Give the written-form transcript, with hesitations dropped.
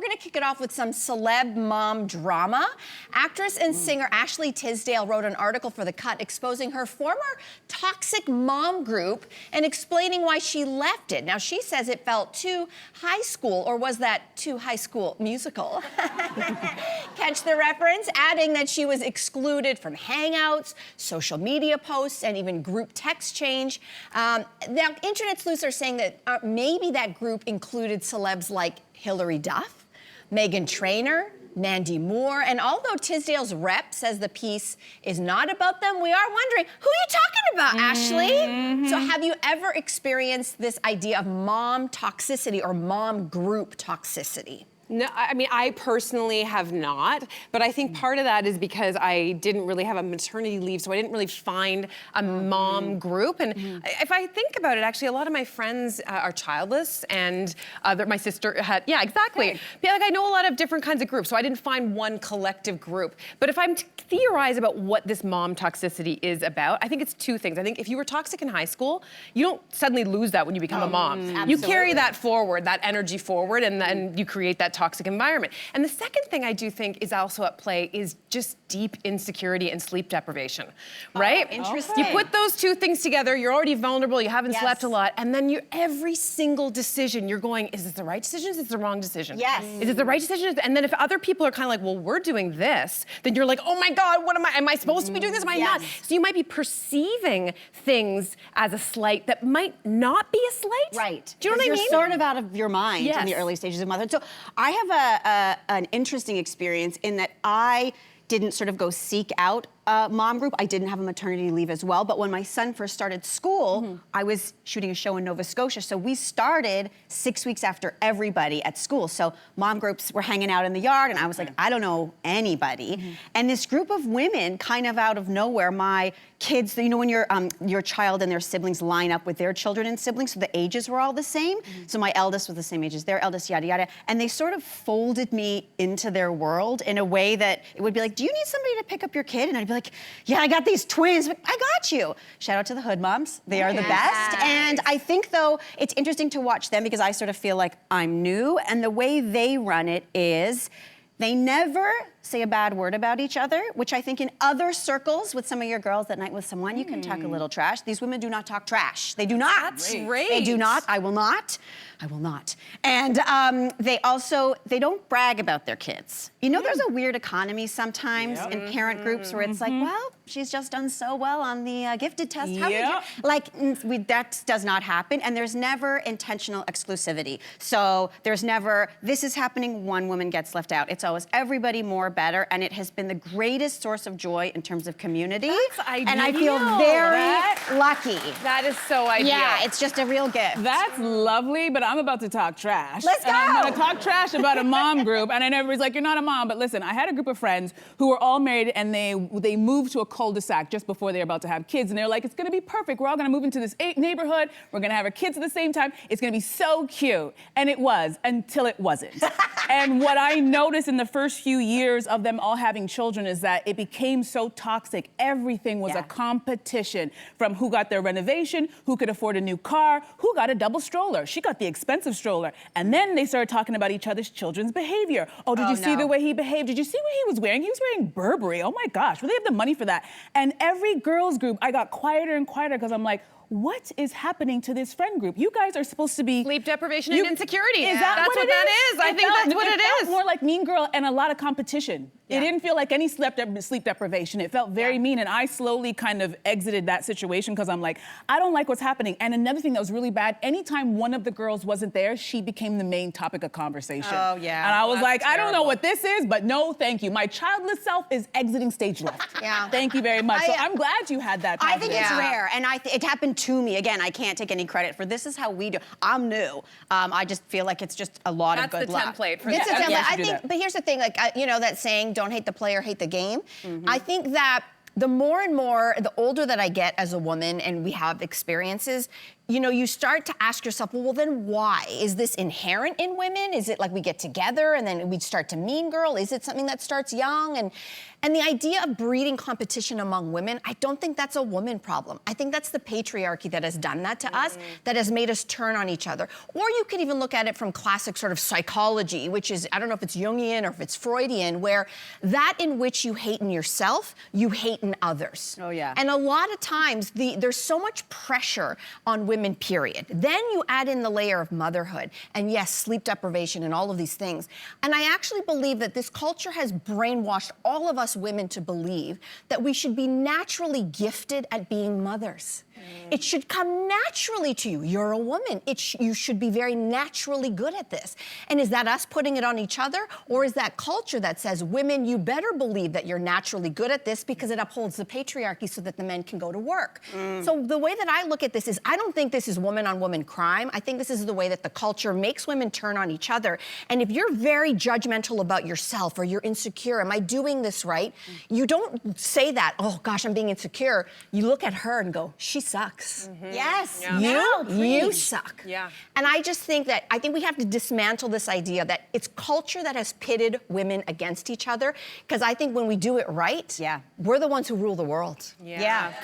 gonna kick it off with some celeb mom drama. Actress and singer Ashley Tisdale wrote an article for The Cut exposing her former toxic mom group and explaining why she left it. Now, she says it felt too high school, or was that too high school musical? Catch the reference? Adding that she was excluded from hangouts, social media posts, and even group text change. Now, internet sleuths are saying that maybe that group included celebs like Hilary Duff, Meghan Trainor, Mandy Moore, and although Tisdale's rep says the piece is not about them, we are wondering, who are you talking about, Ashley? So have you ever experienced this idea of mom toxicity or mom group toxicity? No, I mean, I personally have not, but I think part of that is because I didn't really have a maternity leave, so I didn't really find a mom group. And if I think about it, actually, a lot of my friends are childless, and my sister had, yeah, exactly. Yeah, like I know a lot of different kinds of groups, so I didn't find one collective group. But if I'm to theorize about what this mom toxicity is about, I think it's two things. I think if you were toxic in high school, you don't suddenly lose that when you become a mom. You carry that forward, that energy forward, and then you create that toxic environment. And the second thing I do think is also at play is just deep insecurity and sleep deprivation, right? Interesting. You put those two things together, you're already vulnerable, you haven't slept a lot, and then every single decision, you're going, is this the right decision? Is this the wrong decision? Yes. Is it the right decision? And then if other people are kind of like, well, we're doing this, then you're like, oh my God, what am I supposed to be doing this? Am I not? So you might be perceiving things as a slight that might not be a slight. Right. Do you know what I mean? You're sort of out of your mind in the early stages of motherhood. So I have an interesting experience in that I didn't sort of go seek out a mom group. I didn't have a maternity leave as well, but when my son first started school, I was shooting a show in Nova Scotia, so we started 6 weeks after everybody at school. So mom groups were hanging out in the yard, and I was like, I don't know anybody. And this group of women, kind of out of nowhere, my kids, you know when your child and their siblings line up with their children and siblings, so the ages were all the same. So my eldest was the same age as their eldest, yada, yada. And they sort of folded me into their world in a way that it would be like, do you need somebody to pick up your kid? And I'd be like, yeah, I got these twins. I got you. Shout out to the hood moms. They are the best. And I think, though, it's interesting to watch them because I sort of feel like I'm new. And the way they run it is they never say a bad word about each other, which I think in other circles with some of your girls that night with someone, you can talk a little trash. These women do not talk trash. They do not. That's great. They do not. I will not. I will not. And they don't brag about their kids. You know, there's a weird economy sometimes in parent groups where it's like, well, she's just done so well on the gifted test. How did you? Like, that does not happen. And there's never intentional exclusivity. So there's never, this is happening, one woman gets left out. It's always everybody more better. And it has been the greatest source of joy in terms of community. That's ideal. And I feel very lucky. That is so ideal. Yeah, it's just a real gift. That's lovely, but I'm about to talk trash. Let's go! And I'm gonna talk trash about a mom group, and then everybody's like, you're not a mom, but listen, I had a group of friends who were all married, and they moved to a cul-de-sac just before they're about to have kids, and they're like, it's gonna be perfect. We're all gonna move into this neighborhood. We're gonna have our kids at the same time. It's gonna be so cute. And it was, until it wasn't. And what I noticed in the first few years of them all having children is that it became so toxic. Everything was a competition, from who got their renovation, who could afford a new car, who got a double stroller. She got the expensive stroller. And then they started talking about each other's children's behavior. Oh, did you see the way he behaved? Did you see what he was wearing? He was wearing Burberry. Oh my gosh, well, they have the money for that. And every girls group, I got quieter and quieter because I'm like, what is happening to this friend group? You guys are supposed to be... Sleep deprivation and insecurity. Is that what that is? I think that's what it is. It felt more like Mean Girl and a lot of competition. It didn't feel like any sleep deprivation. It felt very mean, and I slowly kind of exited that situation because I'm like, I don't like what's happening. And another thing that was really bad, anytime one of the girls wasn't there, she became the main topic of conversation. Oh, yeah. And I was like, terrible. I don't know what this is, but no, thank you. My childless self is exiting stage left. Thank you very much. So I'm glad you had that. I think it's rare, and it happened to me. Again, I can't take any credit for this is how we do. I'm new. I just feel like it's just a lot of good luck. That's the template for It's a template. I do think, that. but here's the thing, like, you know that saying, don't hate the player, hate the game. I think that the more and more, the older that I get as a woman and we have experiences, you know, you start to ask yourself, well, then why? Is this inherent in women? Is it like we get together and then we start to mean girl? Is it something that starts young? And the idea of breeding competition among women, I don't think that's a woman problem. I think that's the patriarchy that has done that to us, that has made us turn on each other. Or you could even look at it from classic sort of psychology, which is, I don't know if it's Jungian or if it's Freudian, where that in which you hate in yourself, you hate in others. Oh, yeah. And a lot of times, there's so much pressure on women, period. Then you add in the layer of motherhood, and yes, sleep deprivation and all of these things. And I actually believe that this culture has brainwashed all of us women to believe that we should be naturally gifted at being mothers. It should come naturally to you. You're a woman. You should be very naturally good at this. And is that us putting it on each other? Or is that culture that says, women, you better believe that you're naturally good at this because it upholds the patriarchy so that the men can go to work? So the way that I look at this is, I don't think this is woman-on-woman crime. I think this is the way that the culture makes women turn on each other. And if you're very judgmental about yourself or you're insecure, am I doing this right? You don't say that, oh gosh, I'm being insecure. You look at her and go, she sucks. Yes. Yeah. You suck. Yeah. And I just think we have to dismantle this idea that it's culture that has pitted women against each other. Because I think when we do it right, we're the ones who rule the world. Yeah.